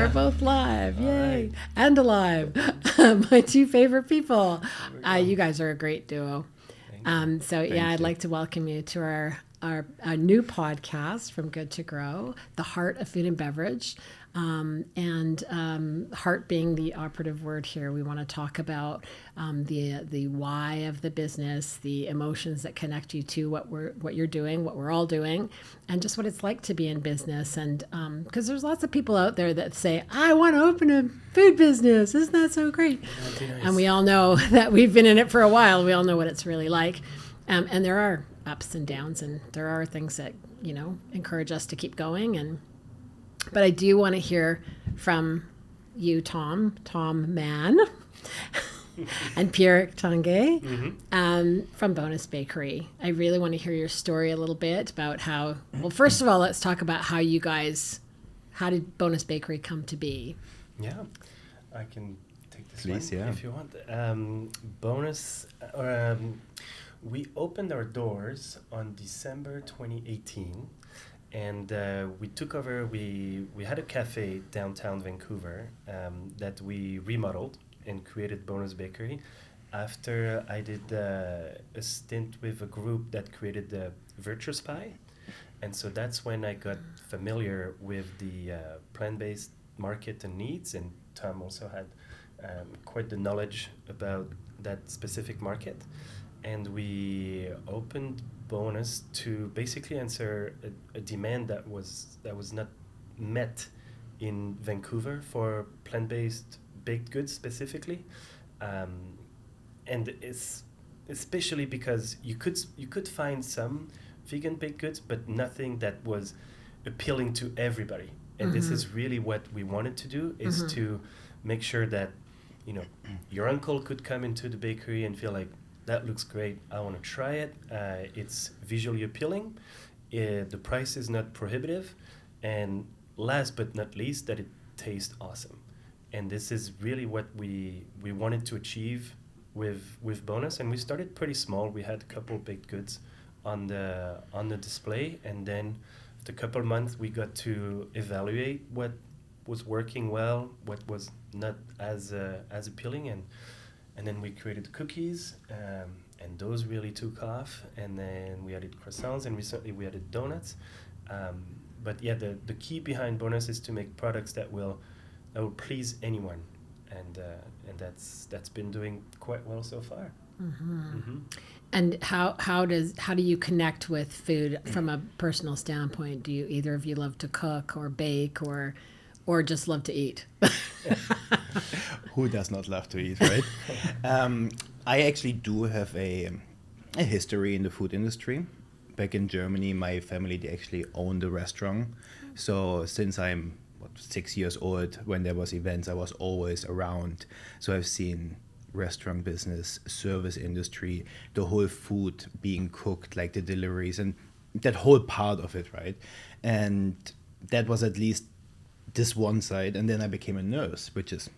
are both live. Yay. Right. And alive. My two favorite people. You guys are a great duo. Thank you. I'd like to welcome you to our new podcast from Good to Grow, the Heart of Food and Beverage. Heart being the operative word here. We want to talk about the why of the business, the emotions that connect you to what you're doing, what we're all doing, and just what it's like to be in business. And because there's lots of people out there that say, I want to open a food business. Isn't that so great? That'd be nice. And we all know that we've been in it for a while. We all know what it's really like. And there are ups and downs, and there are things that, encourage us to keep going. But I do want to hear from you, Tom Mahn, and Pierrick Tanguy from Bonus Bakery. I really want to hear your story a little bit about how, well, first of all, let's talk about how did Bonus Bakery come to be? Yeah, I can take this Please, one yeah. if you want. We opened our doors on December 2018. And we took over, we had a cafe downtown Vancouver that we remodeled and created Bonus Bakery after I did a stint with a group that created the Virtuous Pie. And so that's when I got familiar with the plant-based market and needs, and Tom also had quite the knowledge about that specific market. And we opened Bonus to basically answer a demand that was not met in Vancouver for plant-based baked goods specifically, and it's especially because you could find some vegan baked goods, but nothing that was appealing to everybody. And this is really what we wanted to do, is to make sure that your uncle could come into the bakery and feel like, that looks great, I want to try it. It's visually appealing. The price is not prohibitive. And last but not least, that it tastes awesome. And this is really what we wanted to achieve with Bonus. And we started pretty small. We had a couple baked goods on the display. And then after a couple of months, we got to evaluate what was working well, what was not as appealing. And then we created cookies, and those really took off. And then we added croissants, and recently we added donuts. But yeah, the key behind Bonus is to make products that will please anyone, and that's been doing quite well so far. And how do you connect with food from a personal standpoint? Do you either of you love to cook or bake or just love to eat? Who does not love to eat, right? I actually do have a history in the food industry. Back in Germany, my family, they actually owned a restaurant. So since I'm 6 years old, when there was events, I was always around. So I've seen restaurant business, service industry, the whole food being cooked, like the deliveries and that whole part of it, right? And that was at least this one side. And then I became a nurse, which is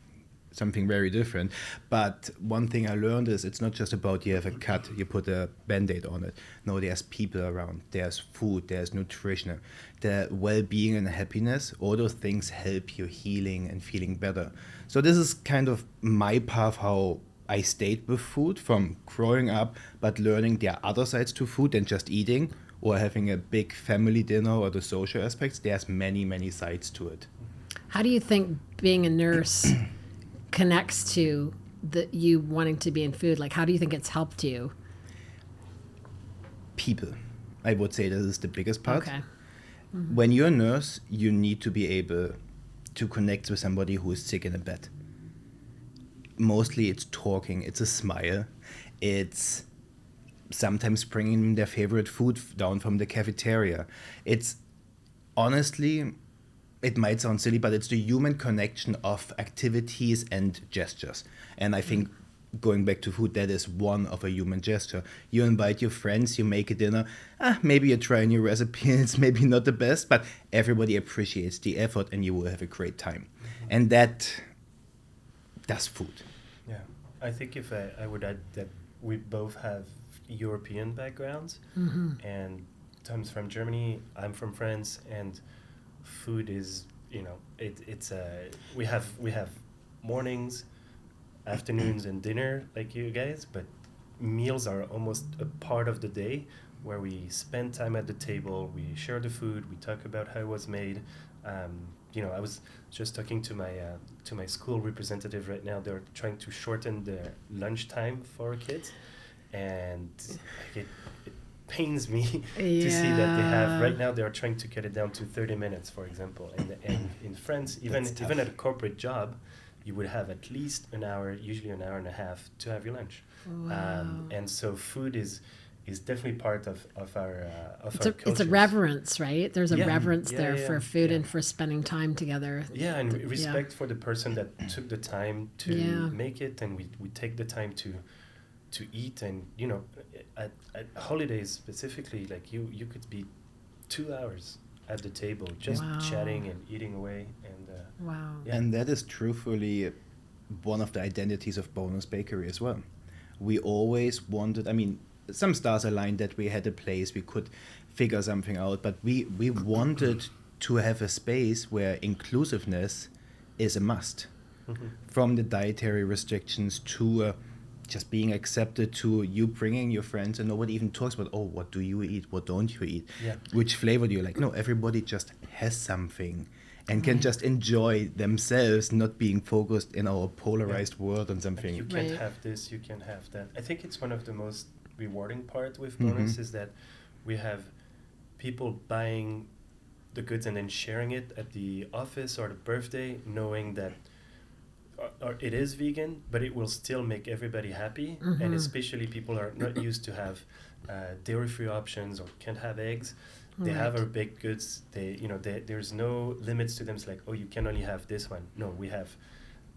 something very different. But one thing I learned is it's not just about you have a cut, you put a Band-Aid on it. No, there's people around, there's food, there's nutrition, the well-being and happiness. All those things help you healing and feeling better. So this is kind of my path, how I stayed with food from growing up, but learning there are other sides to food than just eating or having a big family dinner or the social aspects. There's many, many sides to it. How do you think being a nurse connects to you wanting to be in food? Like, how do you think it's helped you? People. I would say this is the biggest part. Okay. Mm-hmm. When you're a nurse, you need to be able to connect with somebody who is sick in a bed. Mostly it's talking, it's a smile, it's sometimes bringing them their favorite food down from the cafeteria. It's honestly, it might sound silly, but it's the human connection of activities and gestures. And I think going back to food, that is one of a human gesture. You invite your friends, you make a dinner, maybe you try a new recipe, it's maybe not the best, but everybody appreciates the effort and you will have a great time. Mm-hmm. And that's food. Yeah, I think if I would add that we both have European backgrounds, mm-hmm. and Tom's from Germany, I'm from France, and food is you know, it's we have mornings, afternoons, and dinner like you guys, but meals are almost a part of the day where we spend time at the table, we share the food, we talk about how it was made. You know, I was just talking to my school representative right now. They're trying to shorten the lunch time for our kids, and like, it pains me to see that they have right now. They are trying to cut it down to 30 minutes, for example. And in France, even at a corporate job, you would have at least an hour, usually an hour and a half, to have your lunch. Wow. And so food is definitely part of our It's cultures. a reverence, right? There's a Yeah. reverence Yeah, there yeah, for food yeah. and for spending time together. Yeah, and respect for the person that took the time to make it, and we take the time to eat. And you know, at holidays specifically, like you could be 2 hours at the table just chatting and eating away. And Wow. yeah. And that is truthfully one of the identities of Bonus Bakery as well. We always wanted, I mean, some stars aligned that we had a place we could figure something out, but we wanted to have a space where inclusiveness is a must. From the dietary restrictions to just being accepted, to you bringing your friends, and nobody even talks about, oh, what do you eat? What don't you eat? Yeah. Which flavor do you like? No, everybody just has something and can just enjoy themselves, not being focused in our polarized world on something. You can't have this, you can have that. I think it's one of the most rewarding part with Bonus is that we have people buying the goods and then sharing it at the office or the birthday, knowing that it is vegan, but it will still make everybody happy. And especially people are not used to have dairy-free options or can't have eggs. They have our baked goods. There's no limits to them. It's like, oh, you can only have this one. No, we have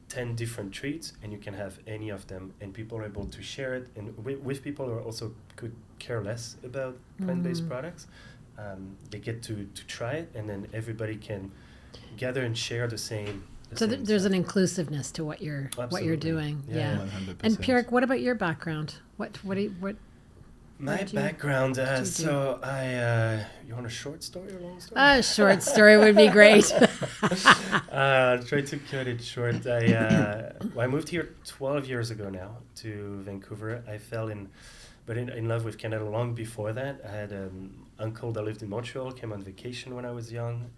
10 different treats, and you can have any of them, and people are able to share it. And with people who are also could care less about plant-based products, they get to try it, and then everybody can gather and share the same. So there's an inclusiveness to what you're doing. Yeah. 100%. And Pierrick, what about your background? What My background, so I, you want a short story or long story? A short story would be great. Try to cut it short. I moved here 12 years ago now to Vancouver. I fell in love with Canada long before that. I had an uncle that lived in Montreal, came on vacation when I was young,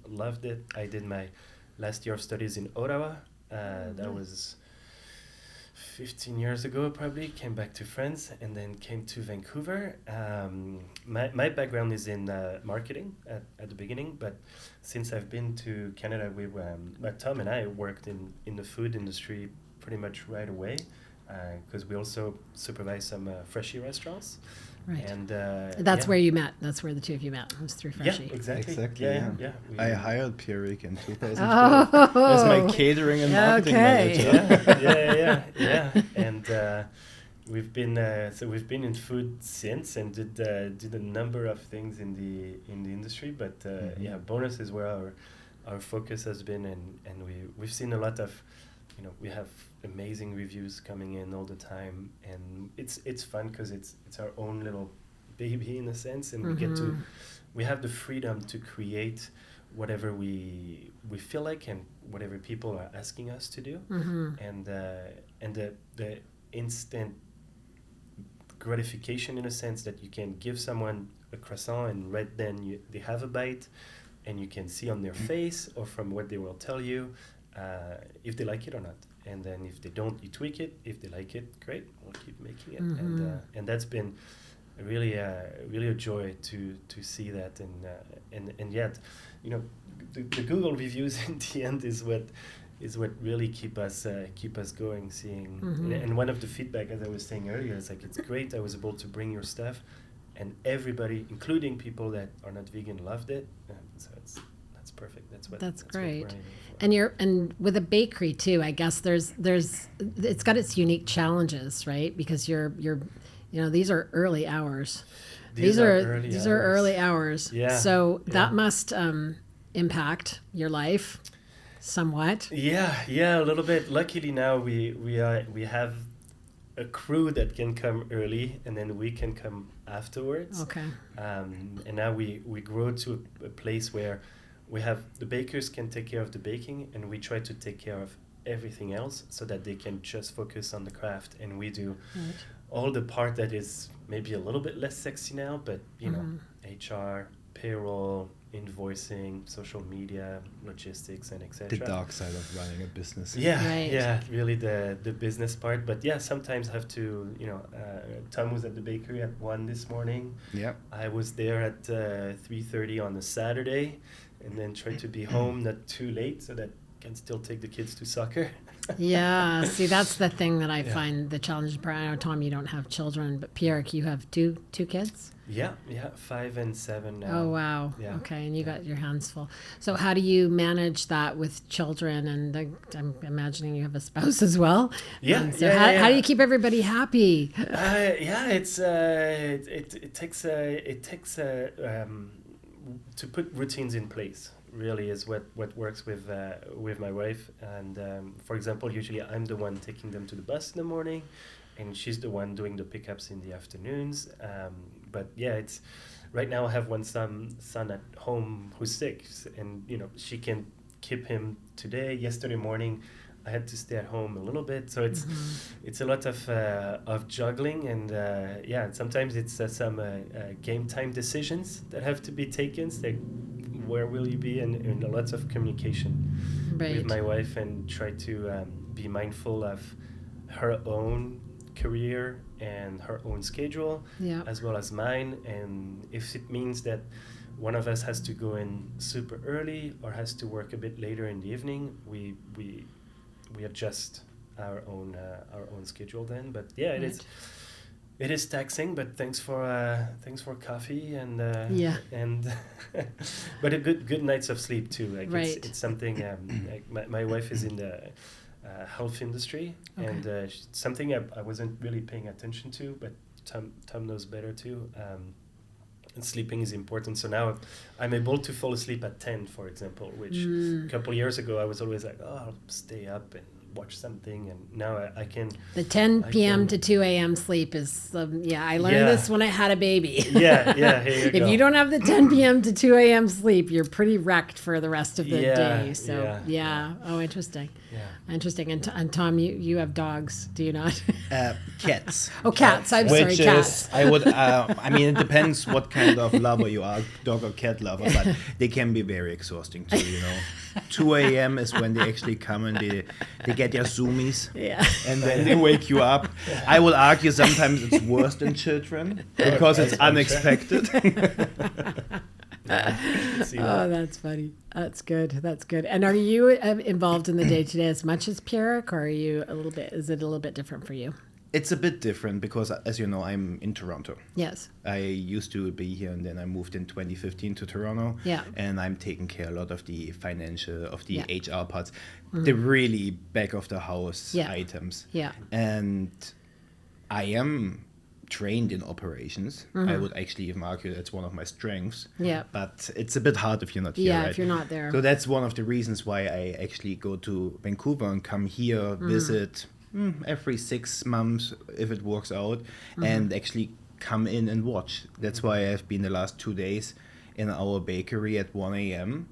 loved it. I did my last year of studies in Ottawa. That was 15 years ago, probably. Came back to France and then came to Vancouver. My background is in marketing at the beginning, but since I've been to Canada, Tom and I worked in the food industry pretty much right away, because we also supervise some Freshie restaurants. Right. And that's where you met. That's where the two of you met. It was through Freshie. Yeah, exactly. Yeah. I hired Pierrick in 2012 Oh. as my catering and marketing manager. Yeah. And we've been in food since, and did a number of things in the industry. But Bonus is where our focus has been, and we've seen a lot of, we have amazing reviews coming in all the time, and it's fun because it's our own little baby in a sense, and we have the freedom to create whatever we feel like and whatever people are asking us to do, and the instant gratification in a sense that you can give someone a croissant and right then they have a bite, and you can see on their face or from what they will tell you if they like it or not. And then if they don't, you tweak it. If they like it, great, we'll keep making it. And that's been really a joy to see that. And yet, the Google reviews in the end is what really keep us going. Seeing and one of the feedback, as I was saying earlier, is like, it's great I was able to bring your stuff, and everybody, including people that are not vegan, loved it. So that's perfect. That's great. And with a bakery too, I guess there's it's got its unique challenges, right? Because you're these are early hours. These are early hours. Yeah. So that must impact your life somewhat. Yeah, a little bit. Luckily now we have a crew that can come early, and then we can come afterwards. Okay. And now we grow to a place where we have the bakers can take care of the baking, and we try to take care of everything else so that they can just focus on the craft, and we do all the part that is maybe a little bit less sexy now, but you know, HR, payroll, invoicing, social media, logistics, and etc. The dark side of running a business. Yeah, really the business part. But yeah, sometimes have to, you know, Tom was at the bakery at 1 this morning. Yeah. I was there at 3:30 on a Saturday, and then try to be home not too late so that can still take the kids to soccer. Yeah, see, that's the thing that I find the challenge. I know, Tom, you don't have children, but Pierrick, you have two kids? Yeah, 5 and 7 now. Oh, wow. Yeah. Okay, and you got your hands full. So how do you manage that with children? And I'm imagining you have a spouse as well. Yeah. So how do you keep everybody happy? It takes to put routines in place. Really is what works with my wife, and for example, usually I'm the one taking them to the bus in the morning, and she's the one doing the pickups in the afternoons. But yeah, it's right now I have one son at home who's sick, and you know, she can keep him today. Yesterday morning I had to stay at home a little bit, so it's a lot of juggling, and sometimes it's some game time decisions that have to be taken. So where will you be, and lots of communication with my wife, and try to be mindful of her own career and her own schedule, as well as mine. And if it means that one of us has to go in super early or has to work a bit later in the evening, we adjust our own schedule then. But yeah, it is taxing, but thanks for coffee and but a good nights of sleep too. Like it's something. Like my wife is in the health industry, and something I wasn't really paying attention to, but Tom knows better too. And sleeping is important. So now I'm able to fall asleep at 10, for example, which a couple of years ago I was always like, I'll stay up and watch something, and now I can. The 10 p.m. to 2 a.m. sleep is, I learned this when I had a baby. Here you If go. you don't have the 10 p.m. to 2 a.m. sleep, you're pretty wrecked for the rest of the day. So, Oh, interesting. Yeah. Interesting. And Tom, you have dogs, do you not? Cats. Oh, cats. I'm sorry, cats. I would, I mean, it depends what kind of lover you are, dog or cat lover, but they can be very exhausting too, you know. 2 a.m. is when they actually come and they get their zoomies, and then they wake you up. I will argue sometimes it's worse than children because it's unexpected. Oh, that's funny. That's good. And are you involved in the day-to-day as much as Pierrick, or is it a little bit different for you? It's a bit different because, as you know, I'm in Toronto. Yes. I used to be here, and then I moved in 2015 to Toronto. Yeah. And I'm taking care a lot of the financial, of the HR parts, the really back of the house items. Yeah. And I am trained in operations. I would actually even argue that's one of my strengths. Yeah. But it's a bit hard if you're not here. Yeah, if you're not there. So that's one of the reasons why I actually go to Vancouver and come here, visit every 6 months if it works out, and actually come in and watch. That's why I've been the last 2 days in our bakery at 1 a.m.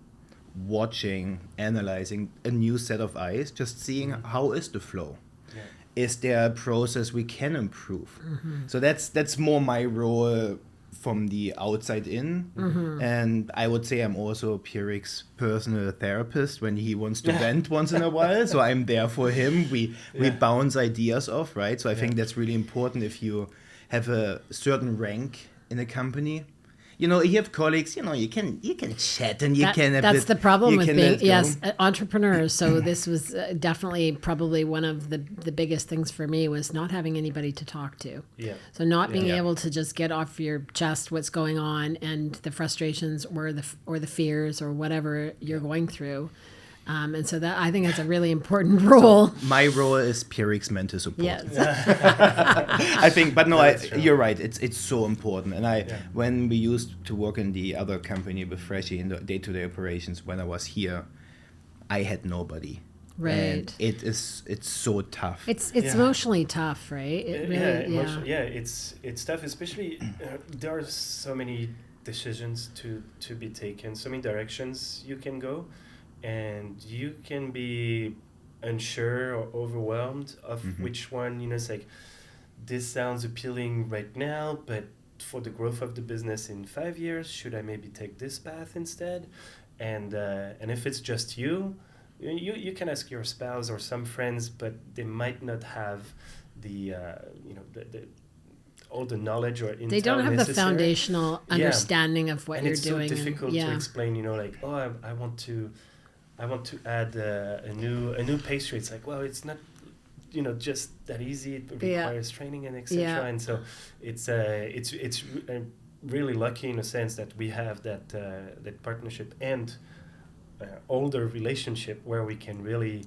watching, analyzing a new set of eyes, just seeing how is the flow. Is there a process we can improve? So that's more my role from the outside in. And I would say I'm also Pierrick's personal therapist when he wants to vent once in a while. So I'm there for him. We bounce ideas off, right? So I think that's really important if you have a certain rank in a company. You know, you have colleagues, you know, you can chat and that's the problem with being, entrepreneurs. So this was definitely probably one of the biggest things for me was not having anybody to talk to. Yeah. So not being able to just get off your chest what's going on and the frustrations or the fears or whatever you're going through. And so that I think that's a really important role. So my role is Pierrick's mental support. Yes. I think, but no, you're right. It's so important. And when we used to work in the other company with Freshie in the day-to-day operations, when I was here, I had nobody. Right. And it's so tough. It's emotionally tough, right? It really, it's tough, especially there are so many decisions to be taken, so many directions you can go, and you can be unsure or overwhelmed of which one, it's like, this sounds appealing right now, but for the growth of the business in 5 years, should I maybe take this path instead? And if it's just you can ask your spouse or some friends, but they might not have the all the knowledge or intel they don't have necessary. the foundational understanding of what and you're it's doing. so difficult to explain, like, oh, I want to add a new pastry. It's like, well, it's not, just that easy. It requires training and etc. Yeah. And so it's really lucky in a sense that we have that partnership and older relationship where we can really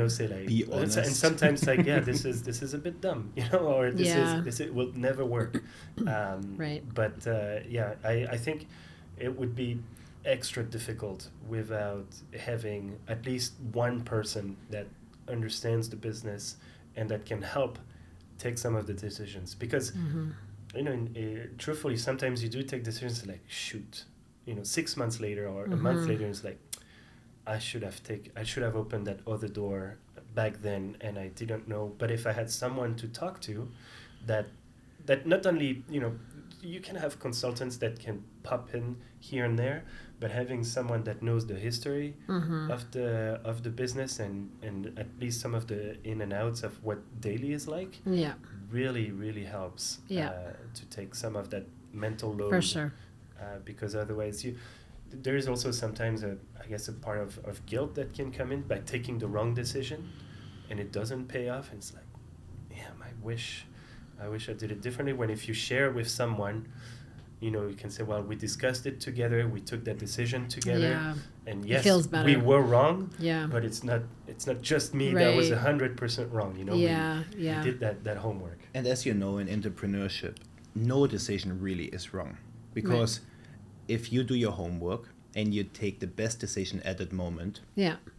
say like, be honest. And sometimes like, this is a bit dumb, or this will never work. Right. But I think it would be extra difficult without having at least one person that understands the business and that can help take some of the decisions, because truthfully, sometimes you do take decisions like, shoot, 6 months later or a month later, it's like, I should have opened that other door back then, and I didn't know. But if I had someone to talk to, that not only, you can have consultants that can pop in here and there, but having someone that knows the history of the business and at least some of the in and outs of what daily is like, really, really helps to take some of that mental load. For sure. Because otherwise there is also sometimes a part of guilt that can come in by taking the wrong decision and it doesn't pay off. And it's like, damn, I wish I did it differently. When if you share with someone, you can say, well, we discussed it together, we took that decision together, and yes, we were wrong, but it's not just me that was 100% wrong. We did that homework. And as you know, in entrepreneurship, no decision really is wrong, because if you do your homework and you take the best decision at that moment,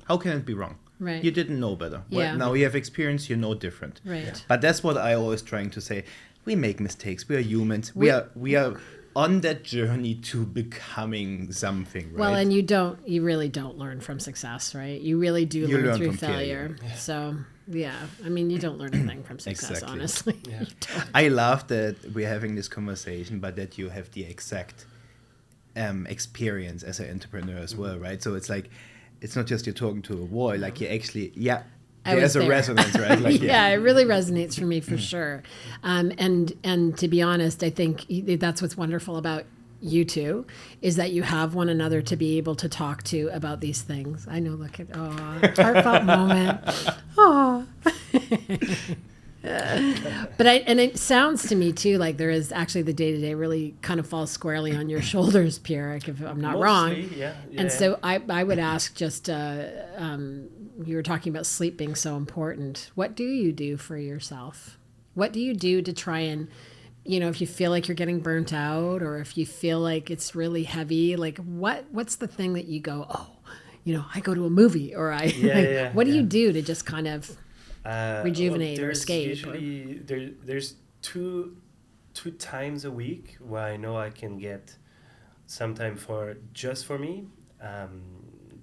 how can it be wrong? Right. You didn't know better. Well, now you have experience, you know different. Right. Yeah. But that's what I always trying to say. We make mistakes. We are humans. We are on that journey to becoming something, right? Well, and you really don't learn from success, right? You really do learn through failure. Yeah. So, you don't learn anything from success, Exactly. honestly. Yeah. I love that we're having this conversation, but that you have the exact experience as an entrepreneur as well, right? So it's like, it's not just you're talking to a wall, like you actually, there's a resonance, right? Like, it really resonates for me for sure. And to be honest, I think that's what's wonderful about you two, is that you have one another to be able to talk to about these things. I know, look at, heartfelt moment. Oh. But it sounds to me too like there is actually the day-to-day really kind of falls squarely on your shoulders, Pierrick, if I'm not wrong. And so I would ask, just you were talking about sleep being so important. What do you do for yourself? What do you do to try and, if you feel like you're getting burnt out, or if you feel like it's really heavy, like what's the thing that you go, I go to a movie, or what do you do to just kind of rejuvenate or escape? Usually there's two times a week where I know I can get some time just for me.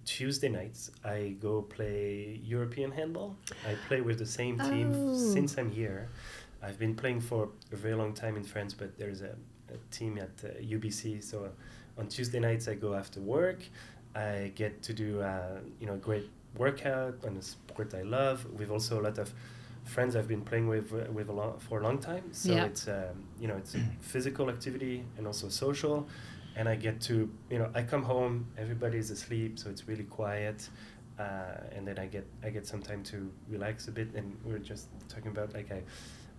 Tuesday nights I go play European handball. I play with the same team since I'm here. I've been playing for a very long time in France, but there's a team at UBC. So on Tuesday nights I go after work. I get to do a great workout on a sport I love. We've also a lot of friends I've been playing with for a long time. So it's it's physical activity and also social. And I get to I come home, everybody's asleep, so it's really quiet, and then I get some time to relax a bit. And we were just talking about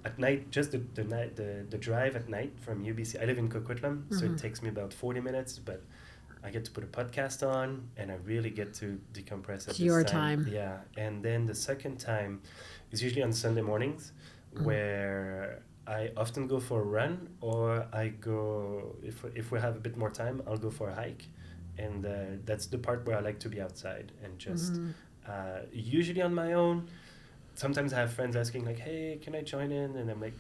at night, just the drive at night from UBC. I live in Coquitlam, so it takes me about 40 minutes, but I get to put a podcast on, and I really get to decompress at it's your this time. Yeah, and then the second time is usually on Sunday mornings, where I often go for a run, or I go, if we have a bit more time, I'll go for a hike. And that's the part where I like to be outside and just usually on my own. Sometimes I have friends asking like, hey, can I join in? And I'm like,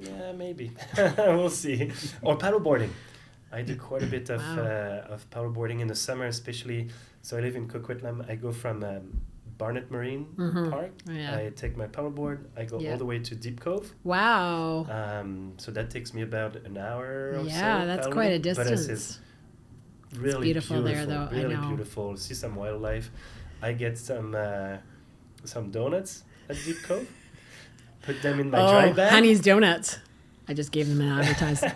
yeah, maybe. We'll see. Or paddleboarding. I do quite a bit of paddleboarding in the summer, especially. So I live in Coquitlam. I go from Barnet Marine Park. Yeah. I take my paddleboard. I go all the way to Deep Cove. Wow. So that takes me about an hour or so. Yeah, that's quite a distance. But it's really beautiful there, though. Really I know. beautiful. See some wildlife. I get some donuts at Deep Cove. Put them in my dry bag. Honey's Donuts. I just gave them an advertisement.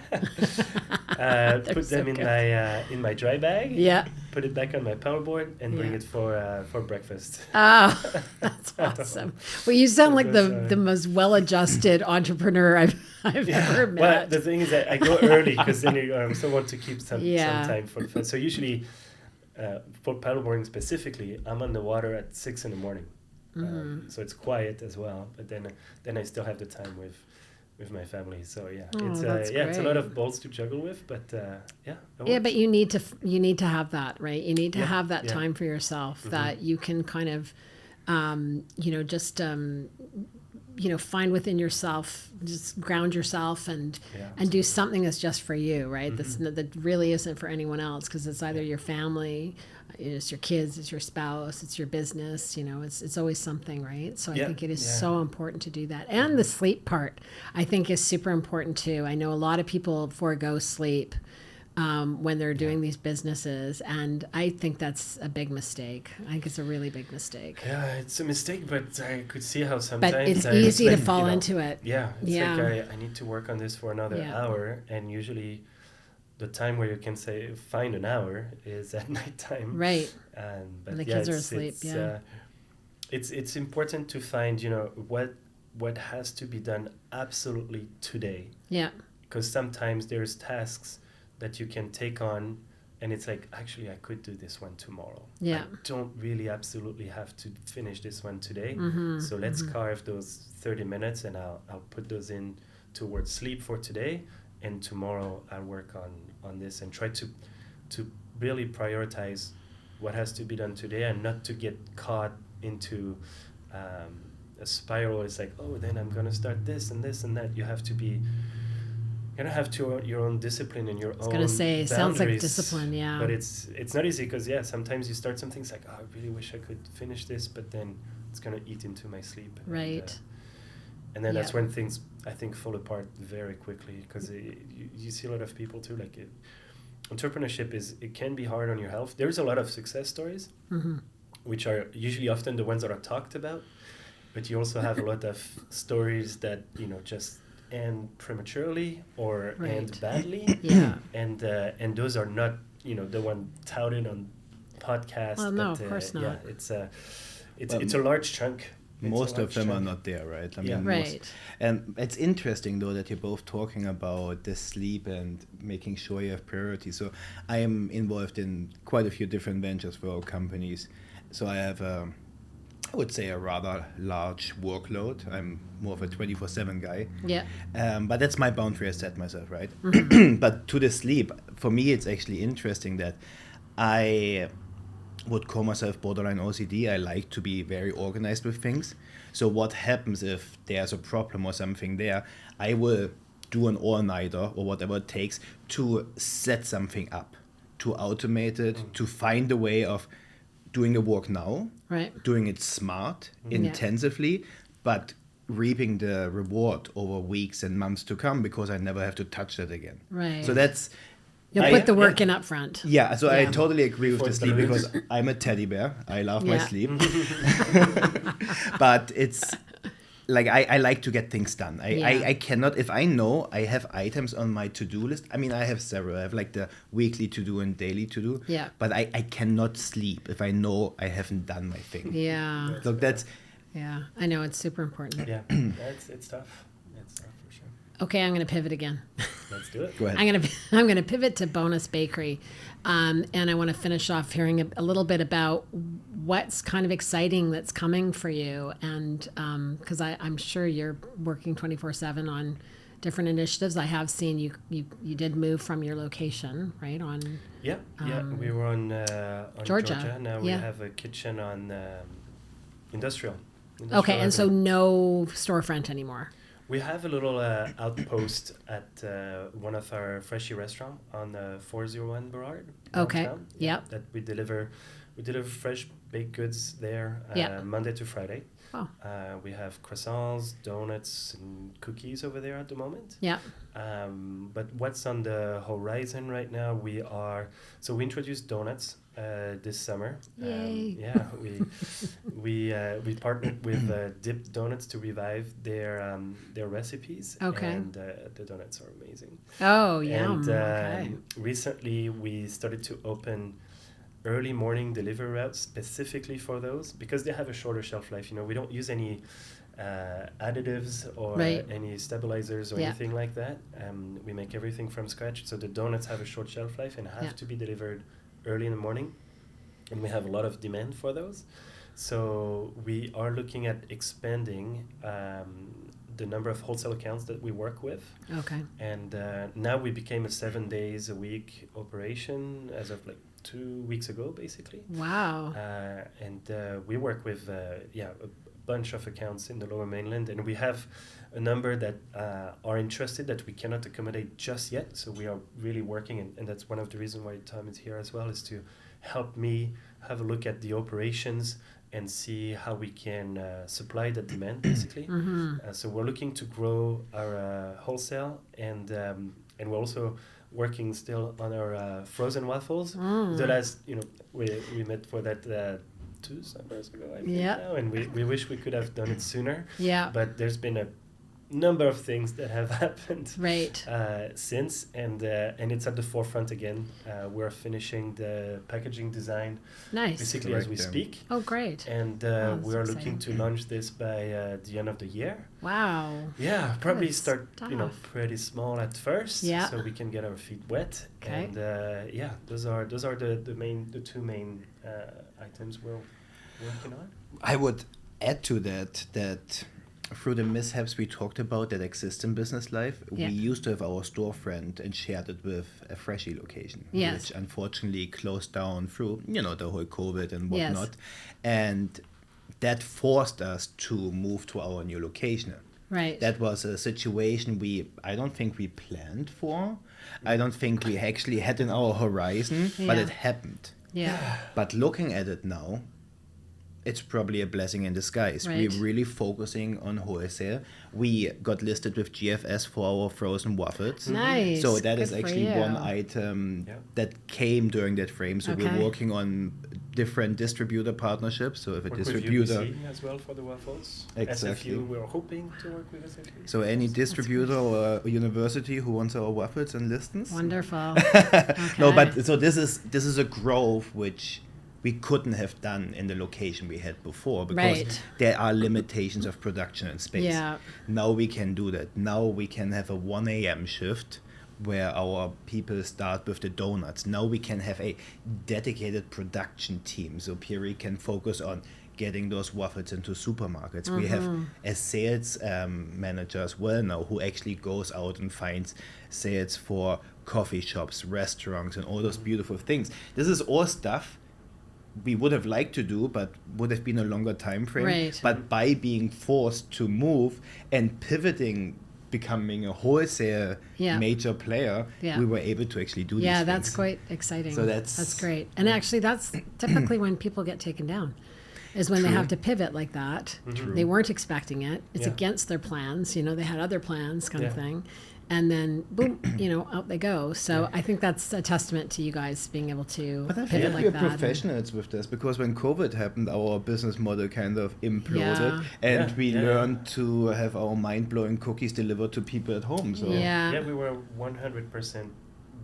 Put them in my dry bag. Yeah. Put it back on my paddleboard and bring it for breakfast. Oh, that's awesome. Well, you sound like the most well-adjusted entrepreneur I've ever met. Well, the thing is that I go early because then I still want to keep some time for fun. So usually, for paddleboarding specifically, I'm on the water at 6 in the morning. So it's quiet as well. But then I still have the time with my family. So it's a lot of balls to juggle with, but but you need to have that, right? You need to have that time for yourself that you can kind of find within yourself, just ground yourself and do something that's just for you, right? That really isn't for anyone else, because it's either your family, it's your kids, it's your spouse, it's your business, it's always something, right? So I think it is so important to do that. And the sleep part, I think, is super important too. I know a lot of people forego sleep when they're doing these businesses, and I think that's a big mistake. I think it's a really big mistake. Yeah, it's a mistake, but I could see how sometimes... But it's easy to fall into it. Yeah, like I need to work on this for another hour, and usually the time where you can say find an hour is at nighttime. Right. But and the kids are asleep, it's important to find, what has to be done absolutely today. Yeah. Because sometimes there's tasks that you can take on, and it's like, actually, I could do this one tomorrow. Yeah. I don't really absolutely have to finish this one today. So let's carve those 30 minutes, and I'll put those in towards sleep for today, and tomorrow I'll work on this and try to really prioritize what has to be done today, and not to get caught into a spiral. It's like, then I'm going to start this and this and that. You have to be... You have your own discipline and your own. I was going to say, sounds like discipline, But it's not easy, because sometimes you start something, it's like, I really wish I could finish this, but then it's going to eat into my sleep. Right. And then that's when things, I think, fall apart very quickly, because you see a lot of people too. Like entrepreneurship it can be hard on your health. There's a lot of success stories, which are usually often the ones that are talked about, but you also have a lot of stories that just end prematurely or end badly. And those are not the one touted on podcasts. Well, no, of course not. It's a large chunk. Most of them are not there, right? I mean, and it's interesting though that you're both talking about the sleep and making sure you have priorities. So I am involved in quite a few different ventures for our companies. So I have I would say a rather large workload. I'm more of a 24/7 guy. Yeah. But that's my boundary I set myself, right? But to the sleep, for me, it's actually interesting that I would call myself borderline OCD. I like to be very organized with things. So what happens if there's a problem or something there, I will do an all-nighter or whatever it takes to set something up, to automate it, to find a way of doing the work now, doing it smart, intensively, but reaping the reward over weeks and months to come, because I never have to touch that again. Right. So that's... You'll put the work in up front. Yeah, so I totally agree with the sleep, because I'm a teddy bear. I love my sleep. But it's... Like, I like to get things done. I cannot, if I know I have items on my to-do list, I mean, I have several. I have like the weekly to-do and daily to-do. Yeah. But I cannot sleep if I know I haven't done my thing. Yeah. So that's... Yeah, I know, it's super important. Yeah, it's tough. It's tough for sure. Okay, I'm going to pivot again. Let's do it. Go ahead. I'm going to pivot to Bonus Bakery, and I want to finish off hearing a little bit about what's kind of exciting that's coming for you, and because I'm sure you're working 24/7 on different initiatives. I have seen you did move from your location, right? We were on Georgia. Now we have a kitchen on industrial. Okay, and so no storefront anymore. We have a little outpost at one of our Freshie restaurant on 401 Burrard. Okay. downtown. Yep. That we deliver fresh baked goods there Yeah. Monday to Friday. Wow. We have croissants, donuts, and cookies over there at the moment. Yeah. But what's on the horizon right now? We introduced donuts this summer. Yay. We partnered with Dip Donuts to revive their recipes. Okay. And the donuts are amazing. Oh, yum. And Okay. recently we started to open early morning delivery routes specifically for those because they have a shorter shelf life. We don't use any additives or Right. any stabilizers or Yeah. anything like that. We make everything from scratch, so the donuts have a short shelf life and have Yeah. to be delivered early in the morning, and we have a lot of demand for those. So we are looking at expanding the number of wholesale accounts that we work with. Okay. And now we became a 7 days a week operation as of like 2 weeks ago, basically. Wow. And we work with a bunch of accounts in the Lower Mainland, and we have a number that are interested that we cannot accommodate just yet. So we are really working, and that's one of the reasons why Tom is here as well, is to help me have a look at the operations and see how we can supply the demand, basically. So we're looking to grow our wholesale, and we're also working still on our frozen waffles. The last, we met for that 2 summers ago, I think now, and we wish we could have done it sooner. Yeah. But there's been a number of things that have happened Right. since, and it's at the forefront again. We're finishing the packaging design Nice. basically as we Correct, speak. Oh, great. And that's we are looking exciting. to launch this by the end of the year. Wow. Yeah, probably Good start stuff. pretty small at first, Yeah. so we can get our feet wet. Okay. And those are the two main items we're working on. I would add to that through the mishaps we talked about that exist in business life, Yeah. we used to have our storefront and shared it with a Freshie location, Yes. which unfortunately closed down through, the whole COVID and Yes. whatnot. And that forced us to move to our new location. Right. That was a situation I don't think we planned for. I don't think we actually had in our horizon, but Yeah. it happened. Yeah. But looking at it now, it's probably a blessing in disguise. Right. We're really focusing on wholesale. We got listed with GFS for our frozen waffles. Nice. So that Good is for actually you. one item Yeah. that came during that frame. So Okay. we're working on different distributor partnerships. So if a Work with distributor, UBC as well for the waffles. Exactly. SFU, we're hoping to work with SFU. so any distributor or university who wants our waffles and listings. Wonderful. No, Okay. but so this is a growth which we couldn't have done in the location we had before because Right. there are limitations of production and space. Yeah. Now we can do that. Now we can have a 1 a.m. shift where our people start with the donuts. Now we can have a dedicated production team so Pierrick can focus on getting those waffles into supermarkets. We have a sales manager as well now who actually goes out and finds sales for coffee shops, restaurants, and all those beautiful things. This is all stuff we would have liked to do, but would have been a longer time frame. Right. But by being forced to move and pivoting, becoming a wholesale Yeah. major player, Yeah. we were able to actually do these Yeah, things. that's quite exciting. So that's- great. And actually, that's typically when people get taken down, is when they True. have to pivot like that. True. They weren't expecting it. It's Yeah. against their plans. They had other plans, kind of Yeah. thing. And then, boom, out they go. So I think that's a testament to you guys being able to But I pivot think like we're that. professionals with this because when COVID happened, our business model kind of imploded, Yeah. and Yeah, we yeah. learned to have our mind-blowing cookies delivered to people at home. So Yeah. Yeah, we were 100%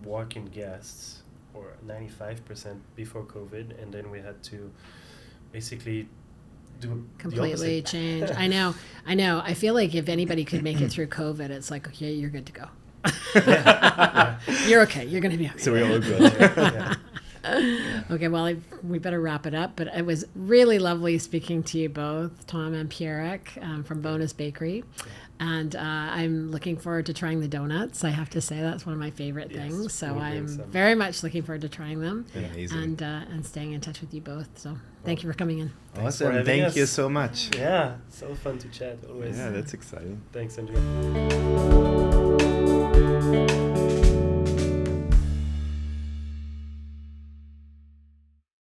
walk-in guests, or 95% before COVID, and then we had to basically do Completely the opposite. change. I know. I feel like if anybody could make it through COVID, it's like, okay, you're good to go. You're okay. You're going to be okay. So we're all good. Yeah. Okay, well, we better wrap it up. But it was really lovely speaking to you both, Tom and Pierrick from Bonus Bakery. And I'm looking forward to trying the donuts. I have to say that's one of my favorite Yes, things. So we'll bring I'm some. very much looking forward to trying them. Amazing. And staying in touch with you both. So thank you for coming in. Thanks for Awesome. having Thank you us. so much. Yeah, so fun to chat always. Yeah, that's exciting. Thanks, Andrea.